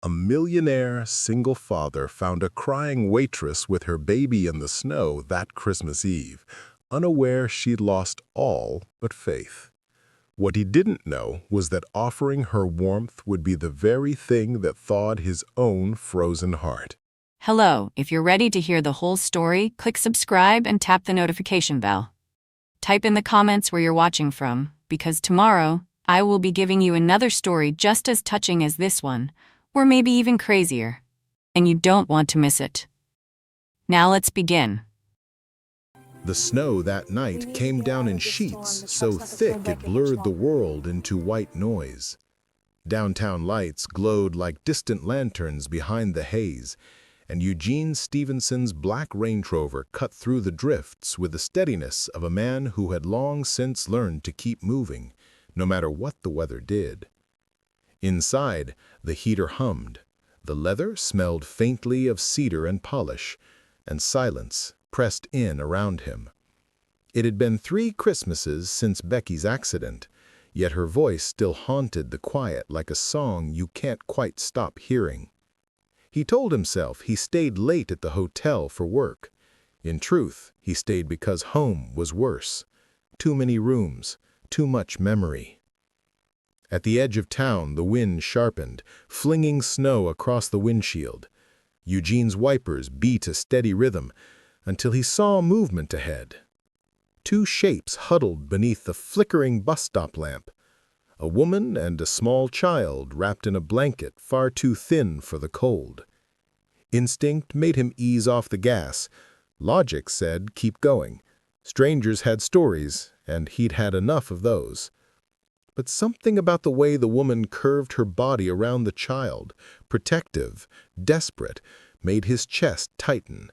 A millionaire single father found a crying waitress with her baby in the snow that Christmas Eve, unaware she'd lost all but faith. What he didn't know was that offering her warmth would be the very thing that thawed his own frozen heart. Hello, if you're ready to hear the whole story, click subscribe and tap the notification bell. Type in the comments where you're watching from, because tomorrow, I will be giving you another story just as touching as this one, or maybe even crazier. And you don't want to miss it. Now let's begin. The snow that night came down in sheets so thick it blurred the world into white noise. Downtown lights glowed like distant lanterns behind the haze, and Eugene Stevenson's black Range Rover cut through the drifts with the steadiness of a man who had long since learned to keep moving, no matter what the weather did. Inside, the heater hummed, the leather smelled faintly of cedar and polish, and silence pressed in around him. It had been 3 Christmases since Becky's accident, yet her voice still haunted the quiet like a song you can't quite stop hearing. He told himself he stayed late at the hotel for work. In truth, he stayed because home was worse. Too many rooms, too much memory. At the edge of town, the wind sharpened, flinging snow across the windshield. Eugene's wipers beat a steady rhythm until he saw movement ahead. 2 shapes huddled beneath the flickering bus stop lamp. A woman and a small child wrapped in a blanket far too thin for the cold. Instinct made him ease off the gas. Logic said keep going. Strangers had stories, and he'd had enough of those. But something about the way the woman curved her body around the child, protective, desperate, made his chest tighten.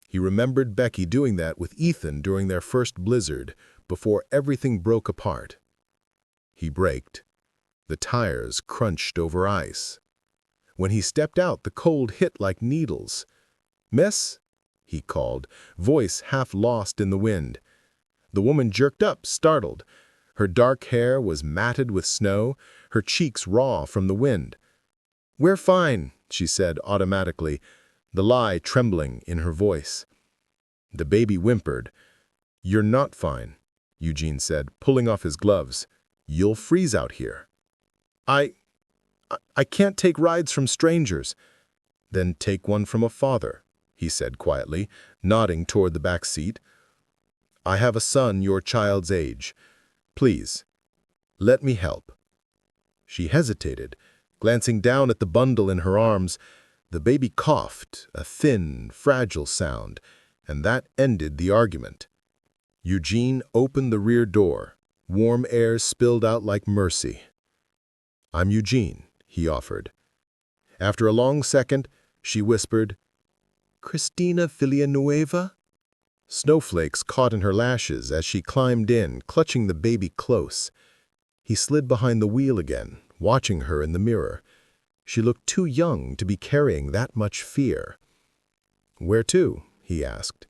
He remembered Becky doing that with Ethan during their first blizzard, before everything broke apart. He braked. The tires crunched over ice. When he stepped out, the cold hit like needles. "Miss?" he called, voice half lost in the wind. The woman jerked up, startled. Her dark hair was matted with snow, her cheeks raw from the wind. "We're fine," she said automatically, the lie trembling in her voice. The baby whimpered. "You're not fine," Eugene said, pulling off his gloves. "You'll freeze out here." I can't take rides from strangers." "Then take one from a father," he said quietly, nodding toward the back seat. "I have a son your child's age. Please, let me help." She hesitated, glancing down at the bundle in her arms. The baby coughed, a thin, fragile sound, and that ended the argument. Eugene opened the rear door. Warm air spilled out like mercy. "I'm Eugene," he offered. After a long second, she whispered, "Christina Villanueva?" Snowflakes caught in her lashes as she climbed in, clutching the baby close. He slid behind the wheel again, watching her in the mirror. She looked too young to be carrying that much fear. "Where to?" he asked.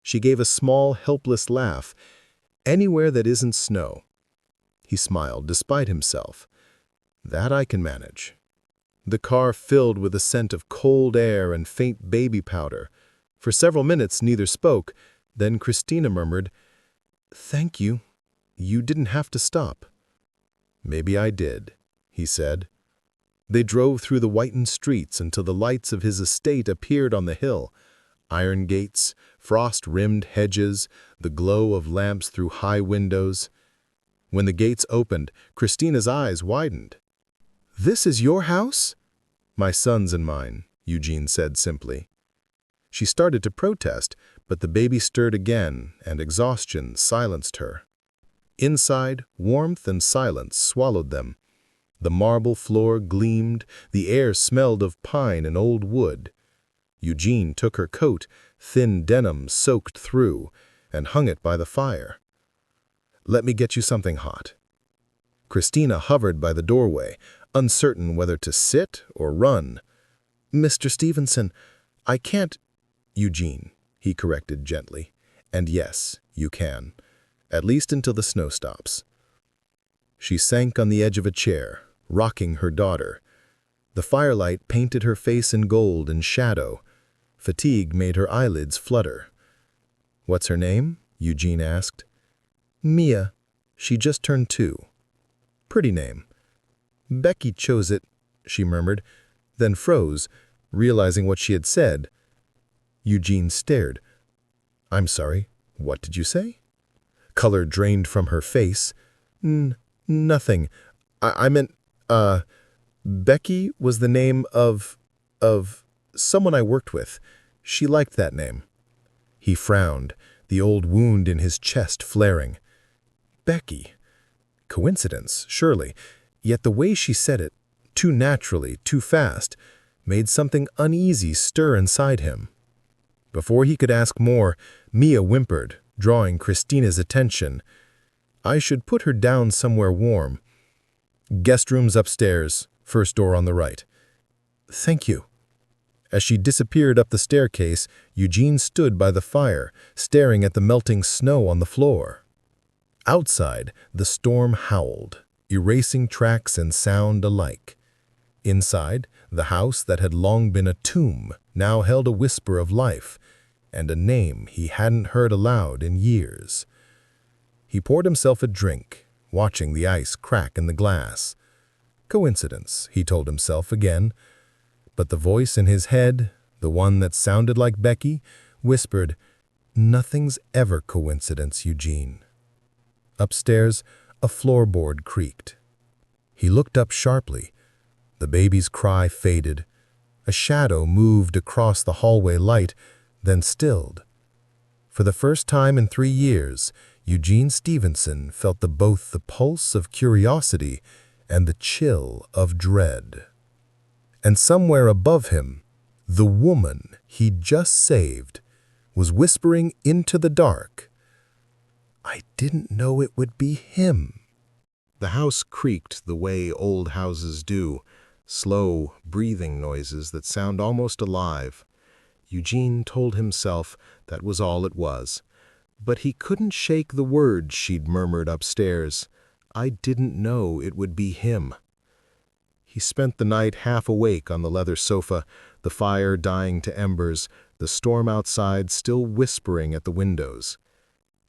She gave a small, helpless laugh. "Anywhere that isn't snow." He smiled, despite himself. "That I can manage." The car filled with a scent of cold air and faint baby powder. For several minutes neither spoke, then Christina murmured, "Thank you. You didn't have to stop." "Maybe I did," he said. They drove through the whitened streets until the lights of his estate appeared on the hill. Iron gates, frost-rimmed hedges, the glow of lamps through high windows. When the gates opened, Christina's eyes widened. "This is your house?" "My son's and mine," Eugene said simply. She started to protest, but the baby stirred again, and exhaustion silenced her. Inside, warmth and silence swallowed them. The marble floor gleamed, the air smelled of pine and old wood. Eugene took her coat, thin denim soaked through, and hung it by the fire. "Let me get you something hot." Christina hovered by the doorway, uncertain whether to sit or run. "Mr. Stevenson, I can't—" "Eugene," he corrected gently. "And yes, you can. At least until the snow stops." She sank on the edge of a chair, rocking her daughter. The firelight painted her face in gold and shadow. Fatigue made her eyelids flutter. "What's her name?" Eugene asked. "Mia. She just turned 2. Pretty name." "Becky chose it," she murmured, then froze, realizing what she had said. Eugene stared. "I'm sorry, what did you say?" Color drained from her face. Nothing. I meant, Becky was the name of someone I worked with. She liked that name." He frowned, the old wound in his chest flaring. Becky. Coincidence, surely. Yet the way she said it, too naturally, too fast, made something uneasy stir inside him. Before he could ask more, Mia whimpered, drawing Christina's attention. "I should put her down somewhere warm. Guest rooms upstairs, first door on the right." "Thank you." As she disappeared up the staircase, Eugene stood by the fire, staring at the melting snow on the floor. Outside, the storm howled, erasing tracks and sound alike. Inside, the house that had long been a tomb now held a whisper of life, and a name he hadn't heard aloud in years. He poured himself a drink, watching the ice crack in the glass. Coincidence, he told himself again. But the voice in his head, the one that sounded like Becky, whispered, "Nothing's ever coincidence, Eugene." Upstairs, a floorboard creaked. He looked up sharply. The baby's cry faded. A shadow moved across the hallway light, then stilled. For the first time in 3 years, Eugene Stevenson felt both the pulse of curiosity and the chill of dread. And somewhere above him, the woman he'd just saved was whispering into the dark, "I didn't know it would be him." The house creaked the way old houses do, slow, breathing noises that sound almost alive. Eugene told himself that was all it was. But he couldn't shake the words she'd murmured upstairs. "I didn't know it would be him." He spent the night half awake on the leather sofa, the fire dying to embers, the storm outside still whispering at the windows.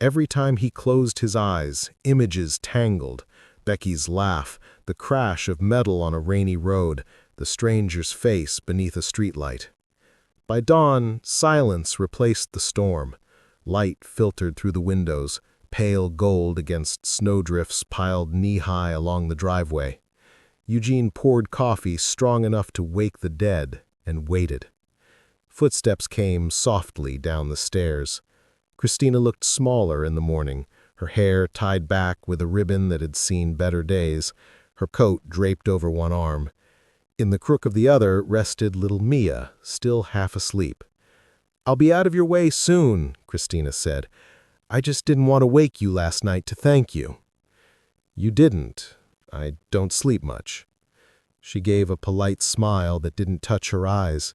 Every time he closed his eyes, images tangled. Becky's laugh, the crash of metal on a rainy road, the stranger's face beneath a streetlight. By dawn, silence replaced the storm. Light filtered through the windows, pale gold against snowdrifts piled knee-high along the driveway. Eugene poured coffee strong enough to wake the dead and waited. Footsteps came softly down the stairs. Christina looked smaller in the morning, her hair tied back with a ribbon that had seen better days, her coat draped over one arm. In the crook of the other rested little Mia, still half asleep. "I'll be out of your way soon," Christina said. "I just didn't want to wake you last night to thank you." "You didn't. I don't sleep much." She gave a polite smile that didn't touch her eyes.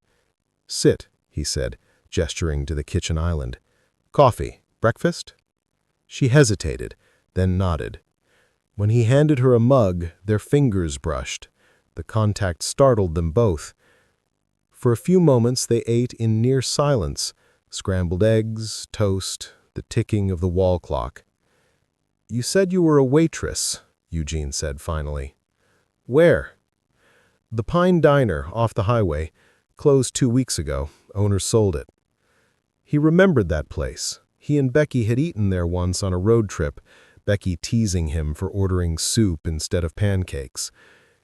"Sit," he said, gesturing to the kitchen island. "Coffee? Breakfast?" She hesitated, then nodded. When he handed her a mug, their fingers brushed. The contact startled them both. For a few moments they ate in near silence, scrambled eggs, toast, the ticking of the wall clock. "You said you were a waitress," Eugene said finally. "Where?" "The Pine Diner, off the highway. Closed 2 weeks ago. Owner sold it." He remembered that place. He and Becky had eaten there once on a road trip, Becky teasing him for ordering soup instead of pancakes.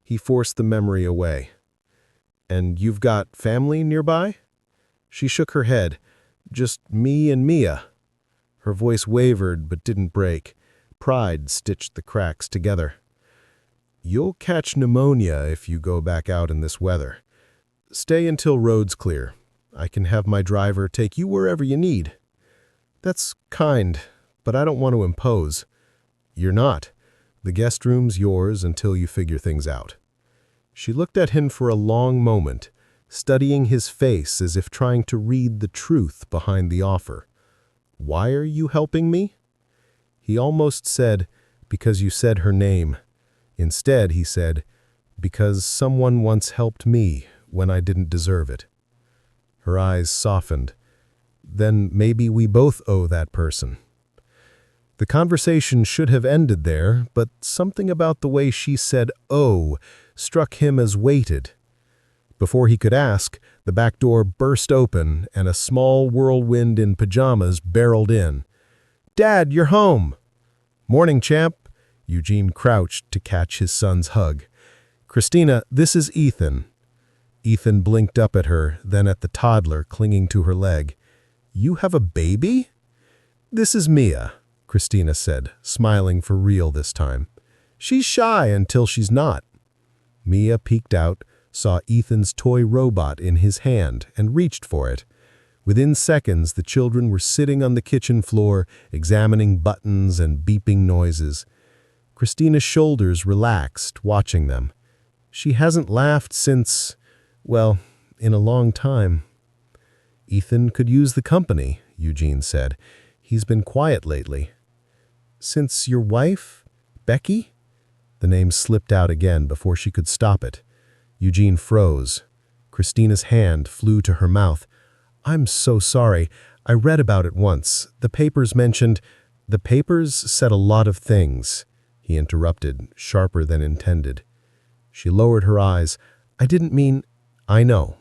He forced the memory away. "And you've got family nearby?" She shook her head. "Just me and Mia." Her voice wavered but didn't break. Pride stitched the cracks together. "You'll catch pneumonia if you go back out in this weather. Stay until road's clear. I can have my driver take you wherever you need." "That's kind, but I don't want to impose." "You're not. The guest room's yours until you figure things out." She looked at him for a long moment, studying his face as if trying to read the truth behind the offer. "Why are you helping me?" He almost said, "Because you said her name." Instead, he said, Because someone once helped me when I didn't deserve it. Her eyes softened. Then maybe we both owe that person. The conversation should have ended there, but something about the way she said "oh" struck him as weighted. Before he could ask, the back door burst open and a small whirlwind in pajamas barreled in. "Dad, you're home!" "Morning, champ." Eugene crouched to catch his son's hug. "Christina, this is Ethan." Ethan blinked up at her, then at the toddler clinging to her leg. "You have a baby?" "This is Mia," Christina said, smiling for real this time. "She's shy until she's not." Mia peeked out, saw Ethan's toy robot in his hand, and reached for it. Within seconds, the children were sitting on the kitchen floor, examining buttons and beeping noises. Christina's shoulders relaxed, watching them. She hasn't laughed since, well, in a long time. "Ethan could use the company," Eugene said. "He's been quiet lately." "Since your wife? Becky?" The name slipped out again before she could stop it. Eugene froze. Christina's hand flew to her mouth. "I'm so sorry. I read about it once. The papers mentioned—" "The papers said a lot of things," he interrupted, sharper than intended. She lowered her eyes. "I didn't mean—" "I know."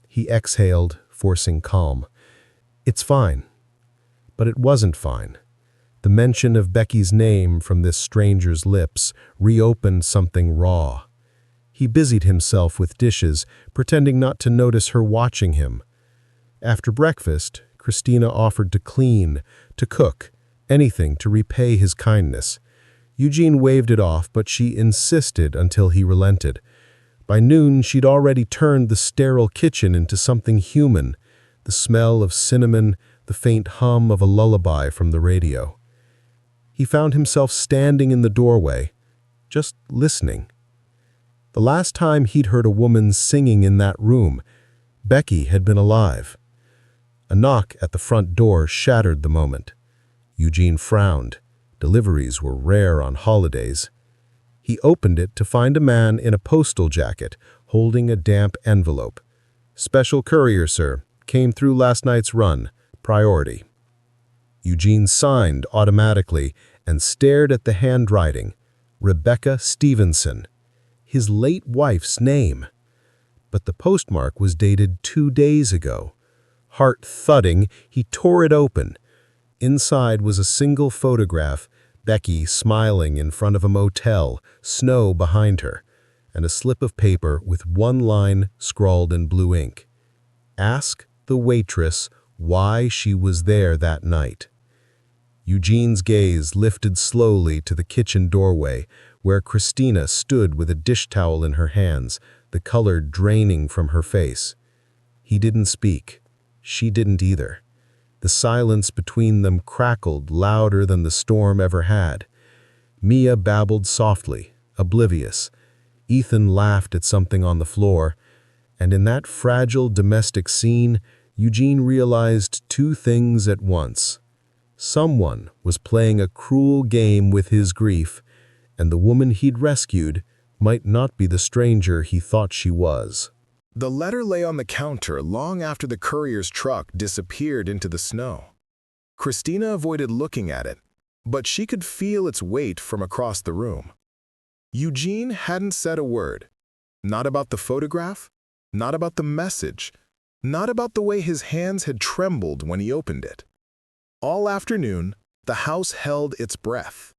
He exhaled, forcing calm. "It's fine." But it wasn't fine. The mention of Becky's name from this stranger's lips reopened something raw. He busied himself with dishes, pretending not to notice her watching him. After breakfast, Christina offered to clean, to cook, anything to repay his kindness. Eugene waved it off, but she insisted until he relented. By noon, she'd already turned the sterile kitchen into something human, the smell of cinnamon, the faint hum of a lullaby from the radio. He found himself standing in the doorway, just listening. The last time he'd heard a woman singing in that room, Becky had been alive. A knock at the front door shattered the moment. Eugene frowned. Deliveries were rare on holidays. He opened it to find a man in a postal jacket, holding a damp envelope. "Special courier, sir. Came through last night's run. Priority." Eugene signed automatically and stared at the handwriting. Rebecca Stevenson. His late wife's name. But the postmark was dated 2 days ago. Heart thudding, he tore it open. Inside was a single photograph, Becky smiling in front of a motel, snow behind her, and a slip of paper with one line scrawled in blue ink. "Ask the waitress why she was there that night." Eugene's gaze lifted slowly to the kitchen doorway, where Christina stood with a dish towel in her hands, the color draining from her face. He didn't speak. She didn't either. The silence between them crackled louder than the storm ever had. Mia babbled softly, oblivious. Ethan laughed at something on the floor, and in that fragile domestic scene, Eugene realized two things at once. Someone was playing a cruel game with his grief, and the woman he'd rescued might not be the stranger he thought she was. The letter lay on the counter long after the courier's truck disappeared into the snow. Christina avoided looking at it, but she could feel its weight from across the room. Eugene hadn't said a word. Not about the photograph, not about the message, not about the way his hands had trembled when he opened it. All afternoon, the house held its breath.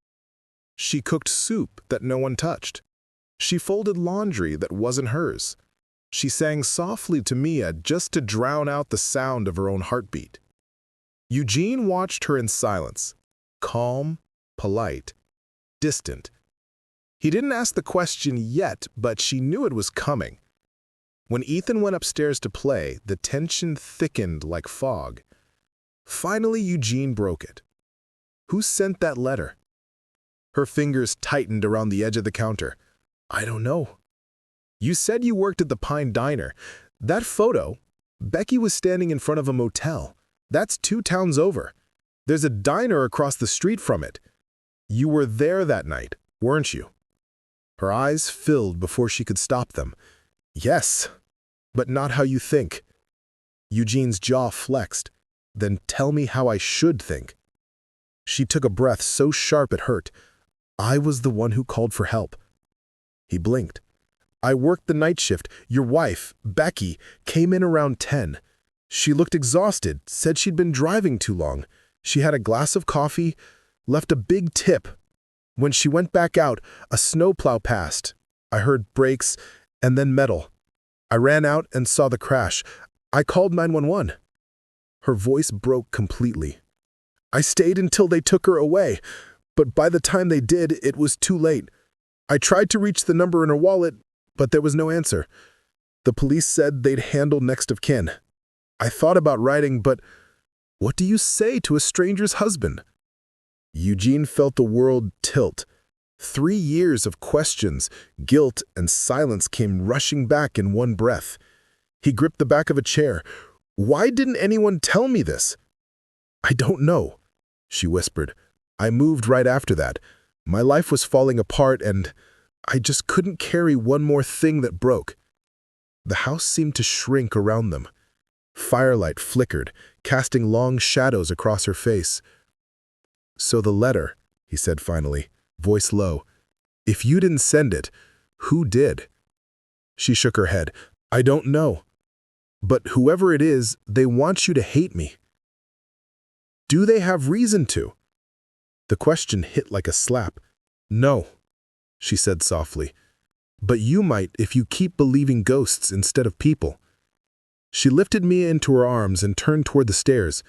She cooked soup that no one touched. She folded laundry that wasn't hers. She sang softly to Mia just to drown out the sound of her own heartbeat. Eugene watched her in silence, calm, polite, distant. He didn't ask the question yet, but she knew it was coming. When Ethan went upstairs to play, the tension thickened like fog. Finally, Eugene broke it. "Who sent that letter?" Her fingers tightened around the edge of the counter. "I don't know." "You said you worked at the Pine Diner. That photo, Becky was standing in front of a motel. That's 2 towns over. There's a diner across the street from it. You were there that night, weren't you?" Her eyes filled before she could stop them. Yes, but not how you think. Eugene's jaw flexed. Then tell me how I should think. She took a breath so sharp it hurt. I was the one who called for help. He blinked. I worked the night shift. Your wife, Becky, came in around 10. She looked exhausted, said she'd been driving too long. She had a glass of coffee, left a big tip. When she went back out, a snowplow passed. I heard brakes and then metal. I ran out and saw the crash. I called 911. Her voice broke completely. I stayed until they took her away, but by the time they did, it was too late. I tried to reach the number in her wallet, but there was no answer. The police said they'd handle next of kin. I thought about writing, but what do you say to a stranger's husband? Eugene felt the world tilt. 3 years of questions, guilt, and silence came rushing back in one breath. He gripped the back of a chair. Why didn't anyone tell me this? I don't know, she whispered. I moved right after that. My life was falling apart and I just couldn't carry one more thing that broke. The house seemed to shrink around them. Firelight flickered, casting long shadows across her face. So the letter, he said finally, voice low. If you didn't send it, who did? She shook her head. I don't know. But whoever it is, they want you to hate me. Do they have reason to? The question hit like a slap. No, she said softly. But you might if you keep believing ghosts instead of people. She lifted Mia into her arms and turned toward the stairs.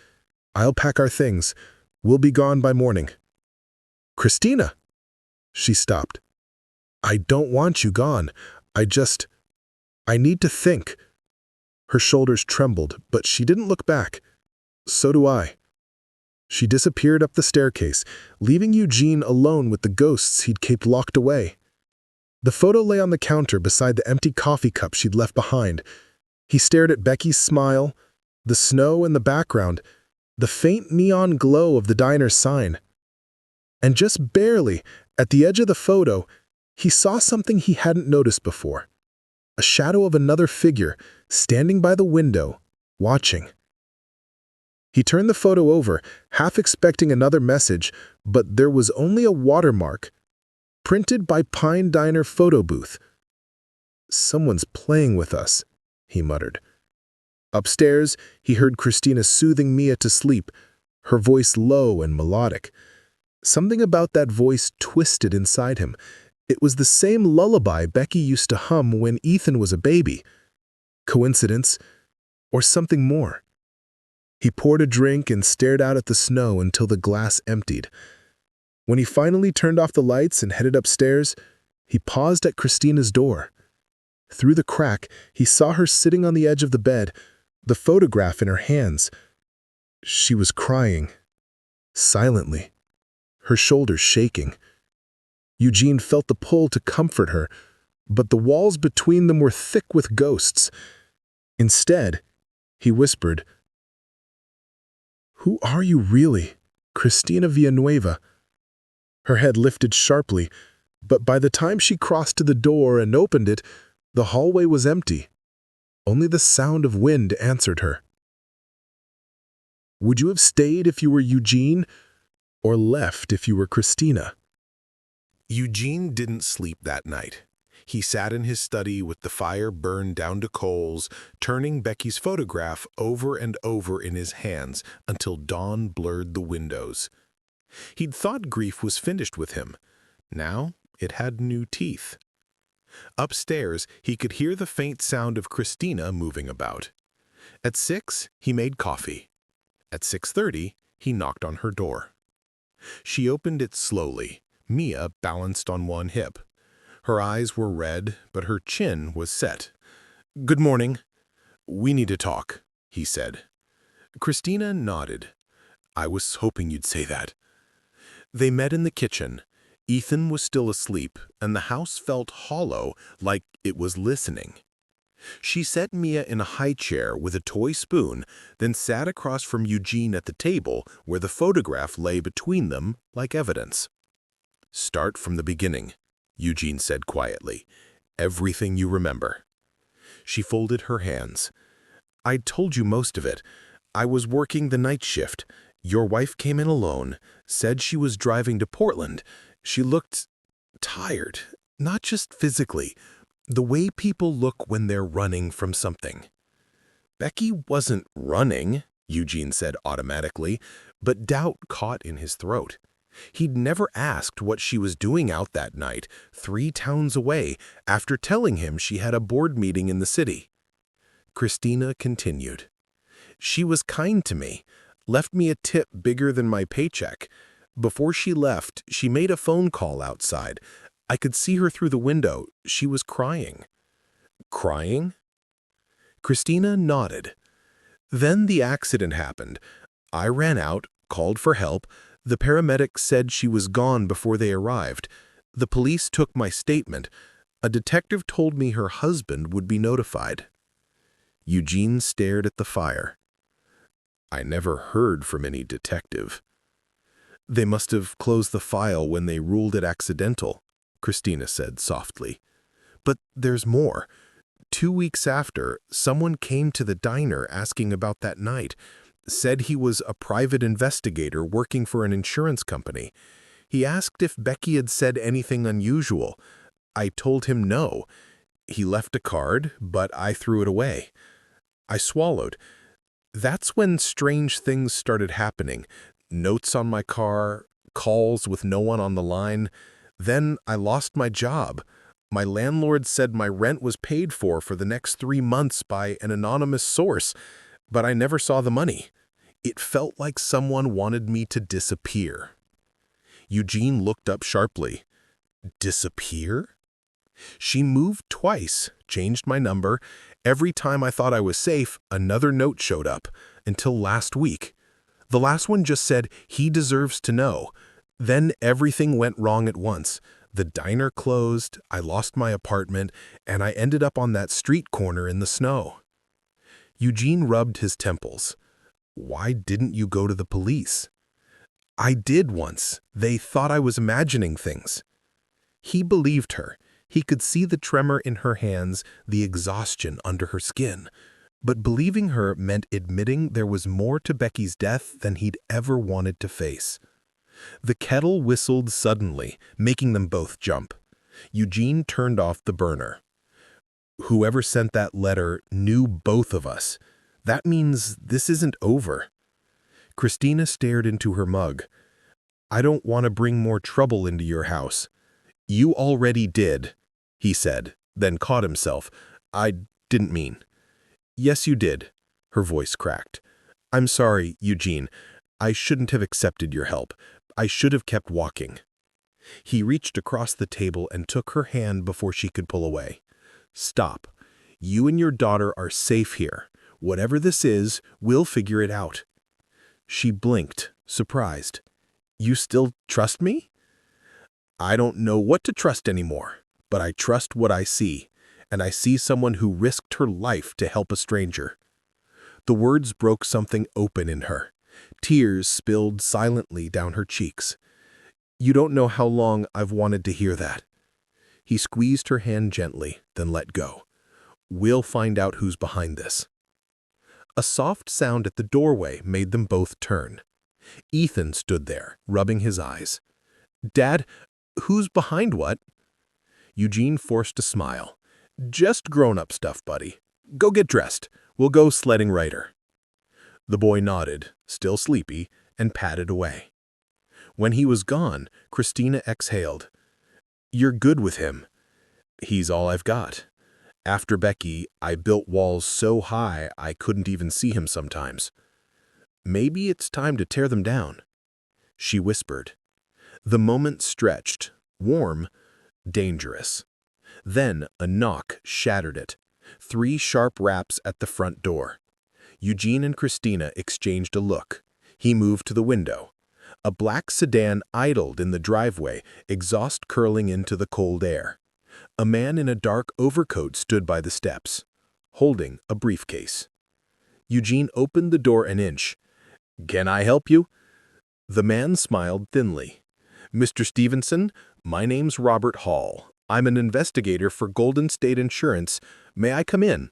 I'll pack our things. We'll be gone by morning. Christina! She stopped. I don't want you gone. I need to think. Her shoulders trembled, but she didn't look back. So do I. She disappeared up the staircase, leaving Eugene alone with the ghosts he'd kept locked away. The photo lay on the counter beside the empty coffee cup she'd left behind. He stared at Becky's smile, the snow in the background, the faint neon glow of the diner's sign. And just barely, at the edge of the photo, he saw something he hadn't noticed before. A shadow of another figure, standing by the window, watching. He turned the photo over, half expecting another message, but there was only a watermark. Printed by Pine Diner Photo Booth. Someone's playing with us, he muttered. Upstairs, he heard Christina soothing Mia to sleep, her voice low and melodic. Something about that voice twisted inside him. It was the same lullaby Becky used to hum when Ethan was a baby. Coincidence, or something more? He poured a drink and stared out at the snow until the glass emptied. When he finally turned off the lights and headed upstairs, he paused at Christina's door. Through the crack, he saw her sitting on the edge of the bed, the photograph in her hands. She was crying, silently, her shoulders shaking. Eugene felt the pull to comfort her, but the walls between them were thick with ghosts. Instead, he whispered, "Who are you really, Christina Villanueva?" Her head lifted sharply, but by the time she crossed to the door and opened it, the hallway was empty. Only the sound of wind answered her. Would you have stayed if you were Eugene, or left if you were Christina? Eugene didn't sleep that night. He sat in his study with the fire burned down to coals, turning Becky's photograph over and over in his hands until dawn blurred the windows. He'd thought grief was finished with him. Now it had new teeth. Upstairs, he could hear the faint sound of Christina moving about. At 6, he made coffee. At 6:30, he knocked on her door. She opened it slowly, Mia balanced on one hip. Her eyes were red, but her chin was set. "Good morning. We need to talk," he said. Christina nodded. "I was hoping you'd say that." They met in the kitchen. Ethan was still asleep, and the house felt hollow, like it was listening. She set Mia in a high chair with a toy spoon, then sat across from Eugene at the table where the photograph lay between them like evidence. "Start from the beginning," Eugene said quietly. Everything you remember. She folded her hands. I told you most of it. I was working the night shift. Your wife came in alone, said she was driving to Portland. She looked tired, not just physically, the way people look when they're running from something. Becky wasn't running, Eugene said automatically, but doubt caught in his throat. He'd never asked what she was doing out that night, 3 towns away, after telling him she had a board meeting in the city. Christina continued. She was kind to me, left me a tip bigger than my paycheck. Before she left, she made a phone call outside. I could see her through the window. She was crying. Crying? Christina nodded. Then the accident happened. I ran out, called for help. The paramedics said she was gone before they arrived. The police took my statement. A detective told me her husband would be notified. Eugene stared at the fire. I never heard from any detective. They must have closed the file when they ruled it accidental, Christina said softly. But there's more. 2 weeks after, someone came to the diner asking about that night, said he was a private investigator working for an insurance company. He asked if Becky had said anything unusual. I told him no. He left a card, but I threw it away. I swallowed. That's when strange things started happening. Notes on my car, calls with no one on the line. Then I lost my job. My landlord said my rent was paid for the next 3 months by an anonymous source, but I never saw the money. It felt like someone wanted me to disappear. Eugene looked up sharply. Disappear? She moved twice, changed my number. Every time I thought I was safe, another note showed up, until last week. The last one just said, he deserves to know. Then everything went wrong at once. The diner closed, I lost my apartment, and I ended up on that street corner in the snow. Eugene rubbed his temples. Why didn't you go to the police? I did once. They thought I was imagining things. He believed her. He could see the tremor in her hands, the exhaustion under her skin. But believing her meant admitting there was more to Becky's death than he'd ever wanted to face. The kettle whistled suddenly, making them both jump. Eugene turned off the burner. Whoever sent that letter knew both of us. That means this isn't over. Christina stared into her mug. I don't want to bring more trouble into your house. You already did, he said, then caught himself. I didn't mean. Yes, you did. Her voice cracked. I'm sorry, Eugene. I shouldn't have accepted your help. I should have kept walking. He reached across the table and took her hand before she could pull away. Stop. You and your daughter are safe here. Whatever this is, we'll figure it out. She blinked, surprised. You still trust me? I don't know what to trust anymore, but I trust what I see, and I see someone who risked her life to help a stranger. The words broke something open in her. Tears spilled silently down her cheeks. You don't know how long I've wanted to hear that. He squeezed her hand gently, then let go. We'll find out who's behind this. A soft sound at the doorway made them both turn. Ethan stood there, rubbing his eyes. Dad, who's behind what? Eugene forced a smile. Just grown-up stuff, buddy. Go get dressed. We'll go sledding later. The boy nodded, still sleepy, and padded away. When he was gone, Christina exhaled. You're good with him. He's all I've got. After Becky, I built walls so high I couldn't even see him sometimes. Maybe it's time to tear them down. She whispered. The moment stretched, warm, dangerous. Then a knock shattered it. 3 sharp raps at the front door. Eugene and Christina exchanged a look. He moved to the window. A black sedan idled in the driveway, exhaust curling into the cold air. A man in a dark overcoat stood by the steps, holding a briefcase. Eugene opened the door an inch. Can I help you? The man smiled thinly. Mr. Stevenson, My name's Robert Hall. I'm an investigator for Golden State Insurance. May I come in?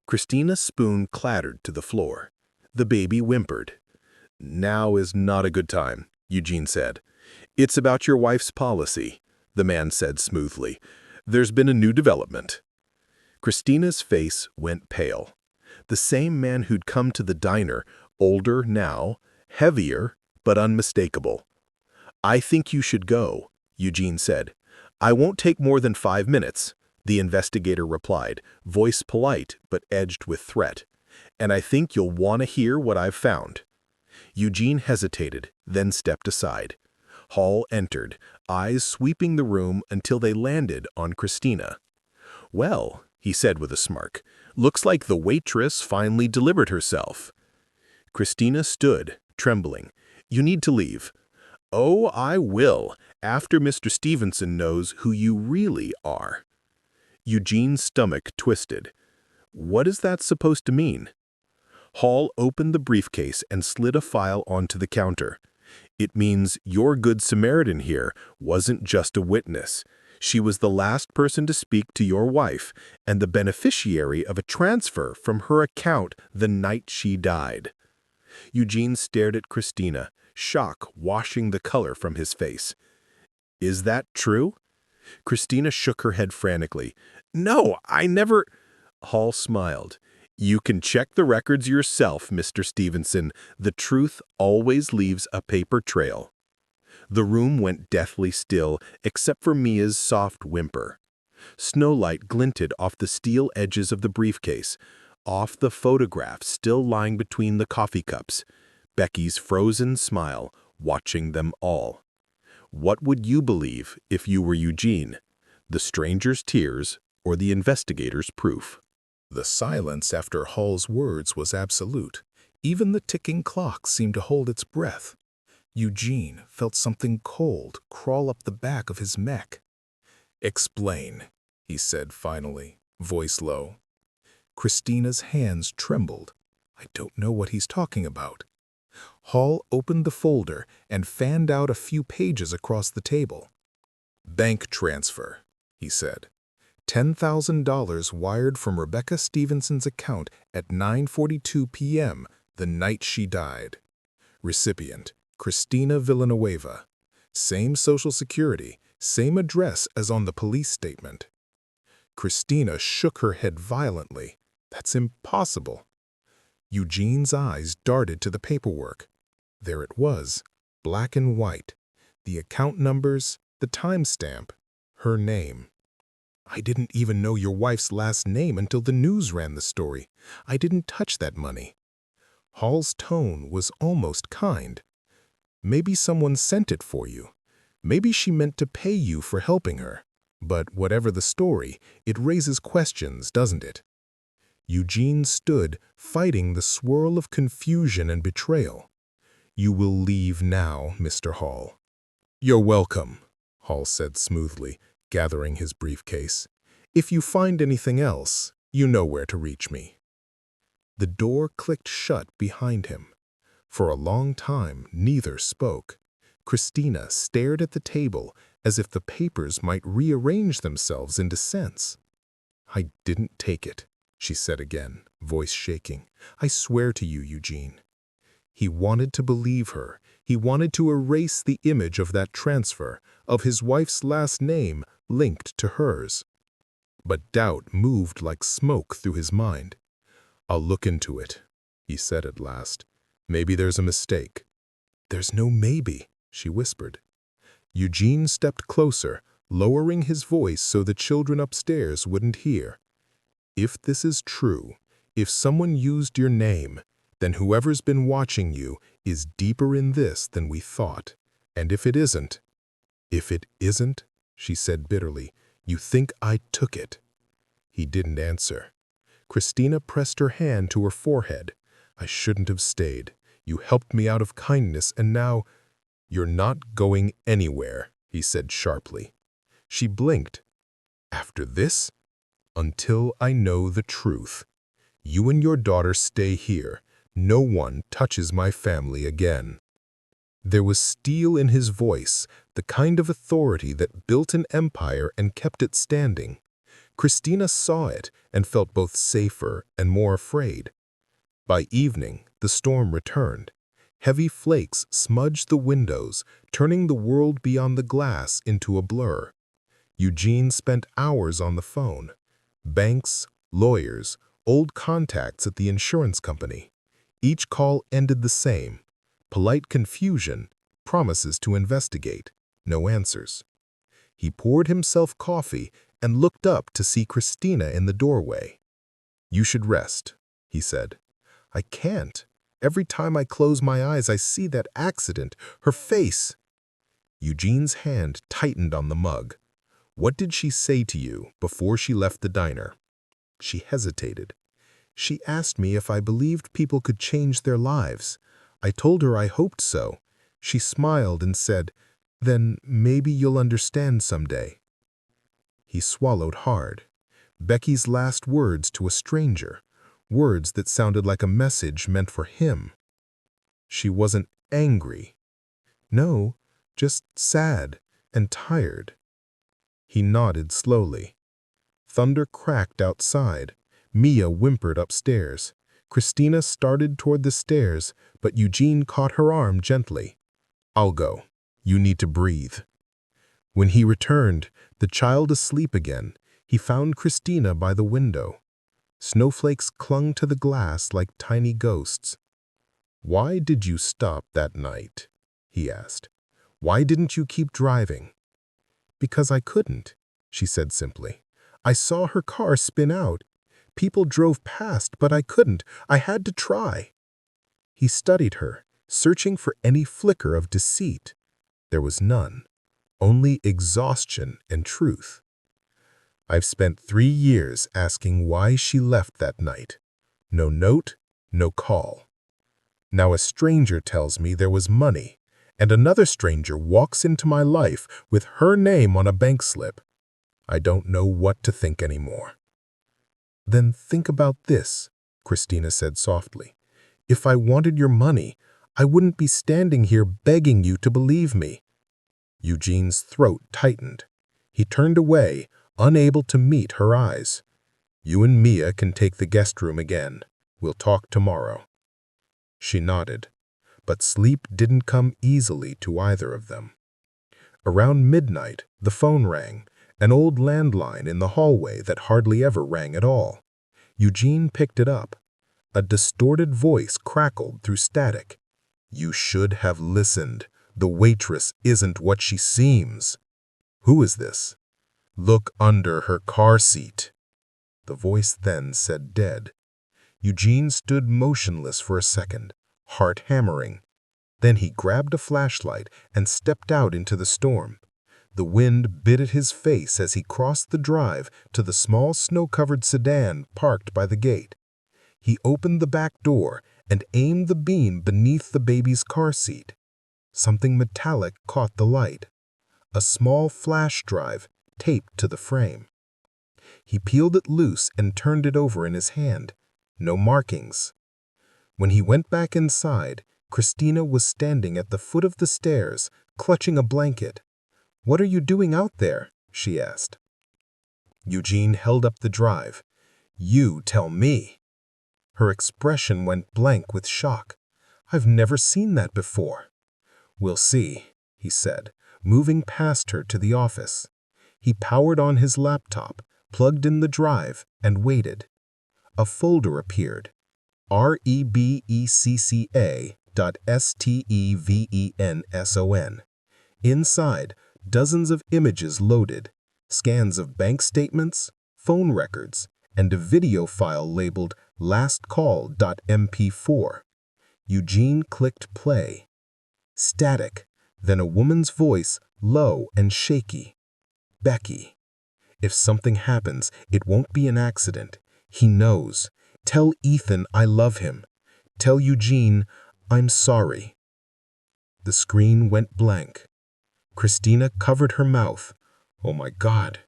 Christina's spoon clattered to the floor. The baby whimpered. Now is not a good time, Eugene said. It's about your wife's policy, the man said smoothly. There's been a new development. Christina's face went pale. The same man who'd come to the diner, older now, heavier, but unmistakable. I think you should go, Eugene said. I won't take more than 5 minutes, the investigator replied, voice polite but edged with threat. And I think you'll want to hear what I've found. Eugene hesitated, then stepped aside. Hall entered, eyes sweeping the room until they landed on Christina. Well, he said with a smirk, looks like the waitress finally delivered herself. Christina stood, trembling. You need to leave. Oh, I will, after Mr. Stevenson knows who you really are. Eugene's stomach twisted. What is that supposed to mean? Hall opened the briefcase and slid a file onto the counter. It means your Good Samaritan here wasn't just a witness. She was the last person to speak to your wife and the beneficiary of a transfer from her account the night she died. Eugene stared at Christina, shock washing the color from his face. Is that true? Christina shook her head frantically. No, I never... Hall smiled. You can check the records yourself, Mr. Stevenson. The truth always leaves a paper trail. The room went deathly still, except for Mia's soft whimper. Snowlight glinted off the steel edges of the briefcase, off the photograph still lying between the coffee cups. Becky's frozen smile, watching them all. What would you believe if you were Eugene? The stranger's tears or the investigator's proof? The silence after Hall's words was absolute. Even the ticking clock seemed to hold its breath. Eugene felt something cold crawl up the back of his neck. Explain, he said finally, voice low. Christina's hands trembled. I don't know what he's talking about. Hall opened the folder and fanned out a few pages across the table. Bank transfer, he said. $10,000 wired from Rebecca Stevenson's account at 9:42 p.m. the night she died. Recipient, Christina Villanueva. Same social security, same address as on the police statement. Christina shook her head violently. That's impossible. Eugene's eyes darted to the paperwork. There it was, black and white. The account numbers, the timestamp, her name. I didn't even know your wife's last name until the news ran the story. I didn't touch that money. Hall's tone was almost kind. Maybe someone sent it for you. Maybe she meant to pay you for helping her. But whatever the story, it raises questions, doesn't it? Eugene stood, fighting the swirl of confusion and betrayal. You will leave now, Mr. Hall. You're welcome, Hall said smoothly, gathering his briefcase. If you find anything else, you know where to reach me. The door clicked shut behind him. For a long time, neither spoke. Christina stared at the table as if the papers might rearrange themselves into sense. I didn't take it, she said again, voice shaking. I swear to you, Eugene. He wanted to believe her. He wanted to erase the image of that transfer, of his wife's last name linked to hers. But doubt moved like smoke through his mind. I'll look into it, he said at last. Maybe there's a mistake. There's no maybe, she whispered. Eugene stepped closer, lowering his voice so the children upstairs wouldn't hear. If this is true, if someone used your name, then whoever's been watching you is deeper in this than we thought. And if it isn't, she said bitterly, you think I took it. He didn't answer. Christina pressed her hand to her forehead. I shouldn't have stayed. You helped me out of kindness, and now... You're not going anywhere, he said sharply. She blinked. After this? Until I know the truth. You and your daughter stay here. No one touches my family again. There was steel in his voice, the kind of authority that built an empire and kept it standing. Christina saw it and felt both safer and more afraid. By evening, the storm returned. Heavy flakes smudged the windows, turning the world beyond the glass into a blur. Eugene spent hours on the phone. Banks, lawyers, old contacts at the insurance company. Each call ended the same. Polite confusion, promises to investigate, no answers. He poured himself coffee and looked up to see Christina in the doorway. "You should rest," he said. "I can't. Every time I close my eyes, I see that accident, her face." Eugene's hand tightened on the mug. "What did she say to you before she left the diner?" She hesitated. "She asked me if I believed people could change their lives. I told her I hoped so. She smiled and said, 'Then maybe you'll understand someday.'" He swallowed hard. Becky's last words to a stranger, words that sounded like a message meant for him. She wasn't angry. No, just sad and tired. He nodded slowly. Thunder cracked outside. Mia whimpered upstairs. Christina started toward the stairs, but Eugene caught her arm gently. "I'll go. You need to breathe." When he returned, the child asleep again, he found Christina by the window. Snowflakes clung to the glass like tiny ghosts. "Why did you stop that night?" he asked. "Why didn't you keep driving?" "Because I couldn't," she said simply. "I saw her car spin out. People drove past, but I couldn't. I had to try." He studied her, searching for any flicker of deceit. There was none, only exhaustion and truth. "I've spent 3 years asking why she left that night. No note, no call. Now a stranger tells me there was money, and another stranger walks into my life with her name on a bank slip. I don't know what to think anymore." "Then think about this," Christina said softly. "If I wanted your money, I wouldn't be standing here begging you to believe me." Eugene's throat tightened. He turned away, unable to meet her eyes. "You and Mia can take the guest room again. We'll talk tomorrow." She nodded, but sleep didn't come easily to either of them. Around midnight, the phone rang, an old landline in the hallway that hardly ever rang at all. Eugene picked it up. A distorted voice crackled through static. "You should have listened. The waitress isn't what she seems." "Who is this?" "Look under her car seat." The voice then said dead. Eugene stood motionless for a second, heart hammering. Then he grabbed a flashlight and stepped out into the storm. The wind bit at his face as he crossed the drive to the small snow-covered sedan parked by the gate. He opened the back door and aimed the beam beneath the baby's car seat. Something metallic caught the light. A small flash drive taped to the frame. He peeled it loose and turned it over in his hand. No markings. When he went back inside, Christina was standing at the foot of the stairs, clutching a blanket. "What are you doing out there?" she asked. Eugene held up the drive. "You tell me." Her expression went blank with shock. "I've never seen that before." "We'll see," he said, moving past her to the office. He powered on his laptop, plugged in the drive, and waited. A folder appeared. rebecca.stevenson. Inside, dozens of images loaded, scans of bank statements, phone records, and a video file labeled lastcall.mp4. Eugene clicked play. Static, then a woman's voice, low and shaky. "Becky. If something happens, it won't be an accident. He knows. Tell Ethan I love him. Tell Eugene I'm sorry." The screen went blank. Christina covered her mouth. "Oh my God."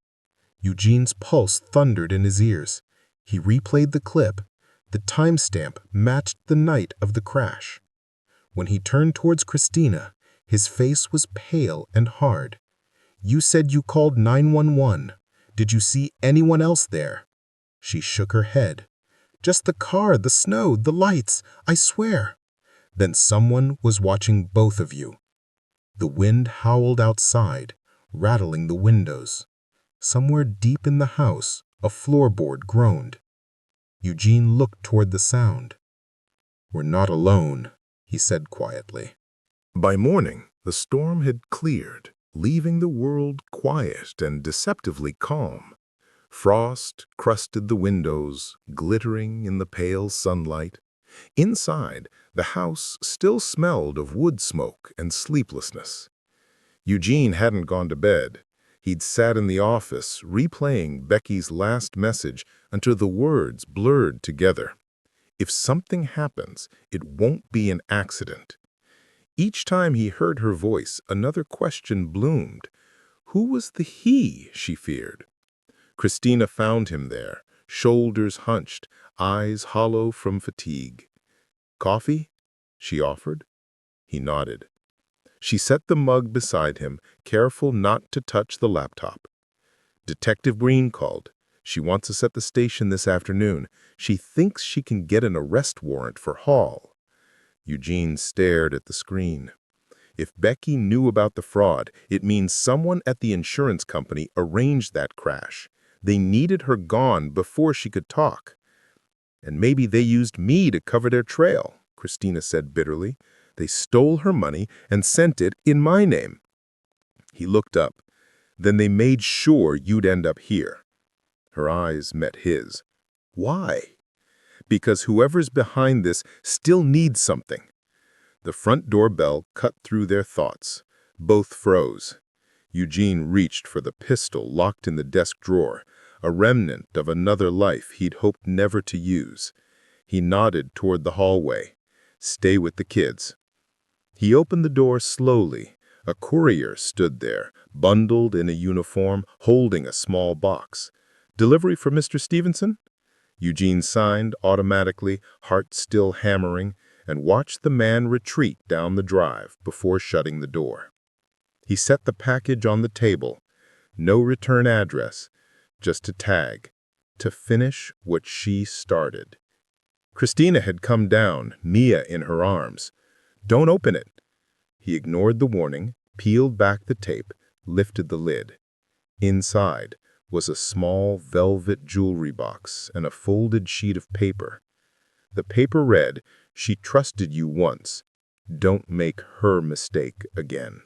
Eugene's pulse thundered in his ears. He replayed the clip. The timestamp matched the night of the crash. When he turned towards Christina, His face was pale and hard. "You said you called 911. Did you see anyone else there?" She shook her head. "Just the car, the snow, the lights, I swear." "Then someone was watching both of you." The wind howled outside, rattling the windows. Somewhere deep in the house, a floorboard groaned. Eugene looked toward the sound. "We're not alone," he said quietly. By morning, the storm had cleared, leaving the world quiet and deceptively calm. Frost crusted the windows, glittering in the pale sunlight. Inside, the house still smelled of wood smoke and sleeplessness. Eugene hadn't gone to bed. He'd sat in the office, replaying Becky's last message until the words blurred together. If something happens, it won't be an accident. Each time he heard her voice, another question bloomed. Who was the he she feared? Christina found him there, shoulders hunched, eyes hollow from fatigue. "Coffee?" she offered. He nodded. She set the mug beside him, careful not to touch the laptop. "Detective Green called. She wants us at the station this afternoon. She thinks she can get an arrest warrant for Hall." Eugene stared at the screen. If Becky knew about the fraud, it means someone at the insurance company arranged that crash. They needed her gone before she could talk. "And maybe they used me to cover their trail," Christina said bitterly. "They stole her money and sent it in my name." He looked up. "Then they made sure you'd end up here." Her eyes met his. "Why?" "Because whoever's behind this still needs something." The front door bell cut through their thoughts. Both froze. Eugene reached for the pistol locked in the desk drawer, a remnant of another life he'd hoped never to use. He nodded toward the hallway. "Stay with the kids." He opened the door slowly. A courier stood there, bundled in a uniform, holding a small box. "Delivery for Mr. Stevenson?" Eugene signed automatically, heart still hammering, and watched the man retreat down the drive before shutting the door. He set the package on the table. No return address, just a tag, to finish what she started. Christina had come down, Mia in her arms. "Don't open it." He ignored the warning, peeled back the tape, lifted the lid. Inside was a small velvet jewelry box and a folded sheet of paper. The paper read, "She trusted you once. Don't make her mistake again."